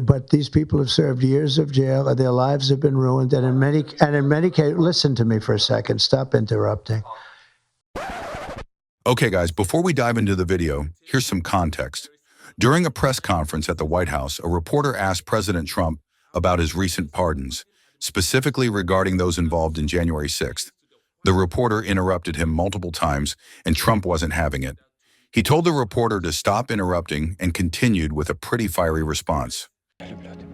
But these people have served years of jail, and their lives have been ruined. And in many cases, listen to me for a second. Stop interrupting. Okay, guys, before we dive into the video, here's some context. During a press conference at the White House, a reporter asked President Trump about his recent pardons, specifically regarding those involved in January 6th. The reporter interrupted him multiple times, and Trump wasn't having it. He told the reporter to stop interrupting and continued with a pretty fiery response. Mr.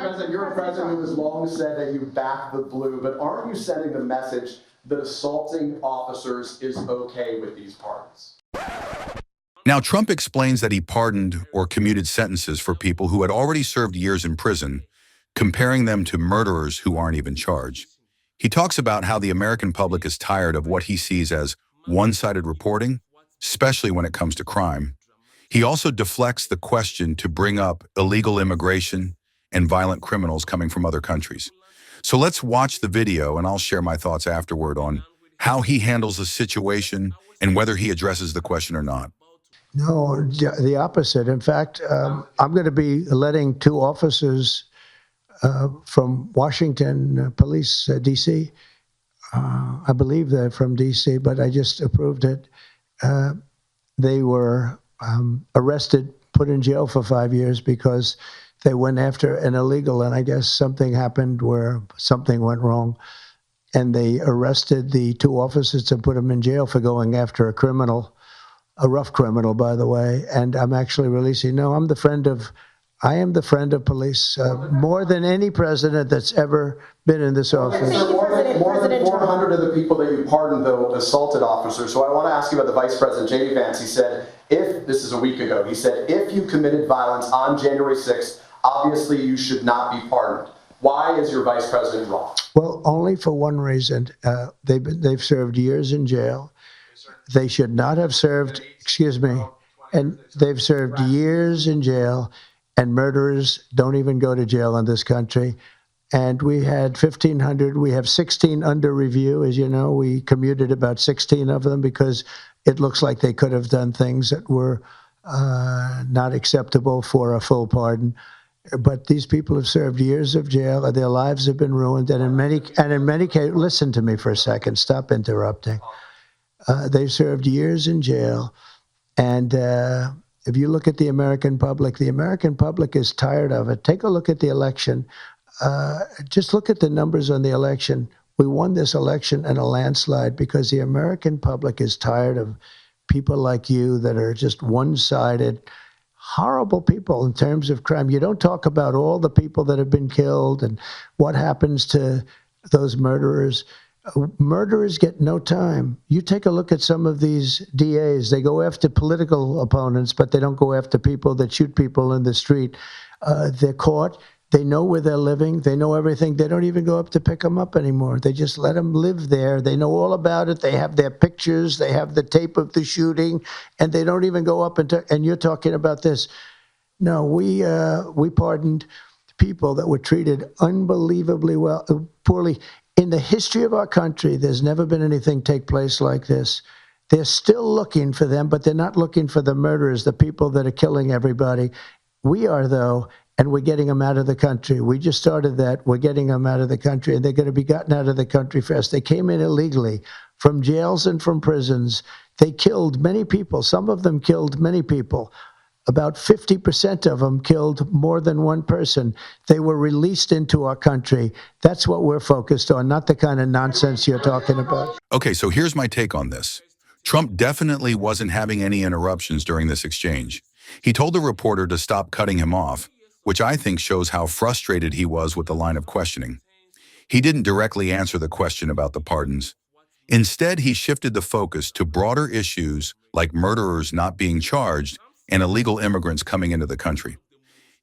President, you're a president who has long said that you back the blue, but aren't you sending the message that assaulting officers is okay with these pardons? Now, Trump explains that he pardoned or commuted sentences for people who had already served years in prison, comparing them to murderers who aren't even charged. He talks about how the American public is tired of what he sees as one-sided reporting, especially when it comes to crime. He also deflects the question to bring up illegal immigration and violent criminals coming from other countries. So let's watch the video and I'll share my thoughts afterward on how he handles the situation and whether he addresses the question or not. No, the opposite. In fact, I'm going to be letting two officers from Washington Police, D.C. I believe they're from D.C., but I just approved it. They were arrested, put in jail for 5 years because they went after an illegal, and I guess something happened where something went wrong, and they arrested the two officers and put them in jail for going after a criminal, a rough criminal, by the way. And I'm actually releasing. No, I am the friend of police, more than any president that's ever been in this office. More than 400 of the people that you pardoned, though, assaulted officers. So I want to ask you about the Vice President, J.D. Vance. He said, this is a week ago, he said, if you committed violence on January 6th, obviously you should not be pardoned. Why is your Vice President wrong? Well, only for one reason. They've served years in jail. They should not have served, and they've served years in jail, and murderers don't even go to jail in this country. And we had 1,500. We have 16 under review. As you know, we commuted about 16 of them because it looks like they could have done things that were not acceptable for a full pardon. But these people have served years of jail, and their lives have been ruined. And in many cases, listen to me for a second. Stop interrupting. They've served years in jail, and if you look at the American public is tired of it. Take a look at the election. Just look at the numbers on the election. We won this election in a landslide because the American public is tired of people like you that are just one-sided, horrible people in terms of crime. You don't talk about all the people that have been killed and what happens to those murderers. Murderers get no time. You take a look at some of these DAs. They go after political opponents, but they don't go after people that shoot people in the street. They're caught. They know where they're living. They know everything. They don't even go up to pick them up anymore. They just let them live there. They know all about it. They have their pictures. They have the tape of the shooting, and they don't even go up and you're talking about this. No, we pardoned people that were treated unbelievably poorly. In the history of our country, there's never been anything take place like this. They're still looking for them, but they're not looking for the murderers, the people that are killing everybody. We are, though, and we're getting them out of the country. We just started that. We're getting them out of the country, and they're going to be gotten out of the country fast. They came in illegally from jails and from prisons. They killed many people. Some of them killed many people. About 50% of them killed more than one person. They were released into our country. That's what we're focused on, not the kind of nonsense you're talking about. Okay, so here's my take on this. Trump definitely wasn't having any interruptions during this exchange. He told the reporter to stop cutting him off, which I think shows how frustrated he was with the line of questioning. He didn't directly answer the question about the pardons. Instead, he shifted the focus to broader issues like murderers not being charged and illegal immigrants coming into the country.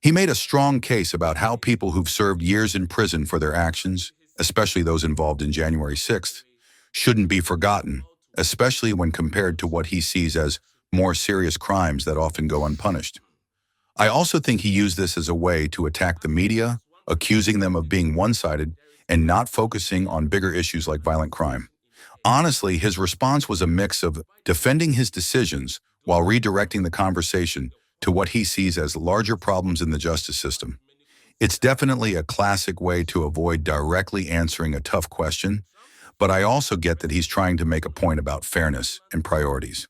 He made a strong case about how people who've served years in prison for their actions, especially those involved in January 6th, shouldn't be forgotten, especially when compared to what he sees as more serious crimes that often go unpunished. I also think he used this as a way to attack the media, accusing them of being one-sided and not focusing on bigger issues like violent crime. Honestly, his response was a mix of defending his decisions while redirecting the conversation to what he sees as larger problems in the justice system. It's definitely a classic way to avoid directly answering a tough question, but I also get that he's trying to make a point about fairness and priorities.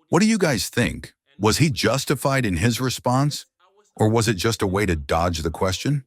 What do you guys think? Was he justified in his response, or was it just a way to dodge the question?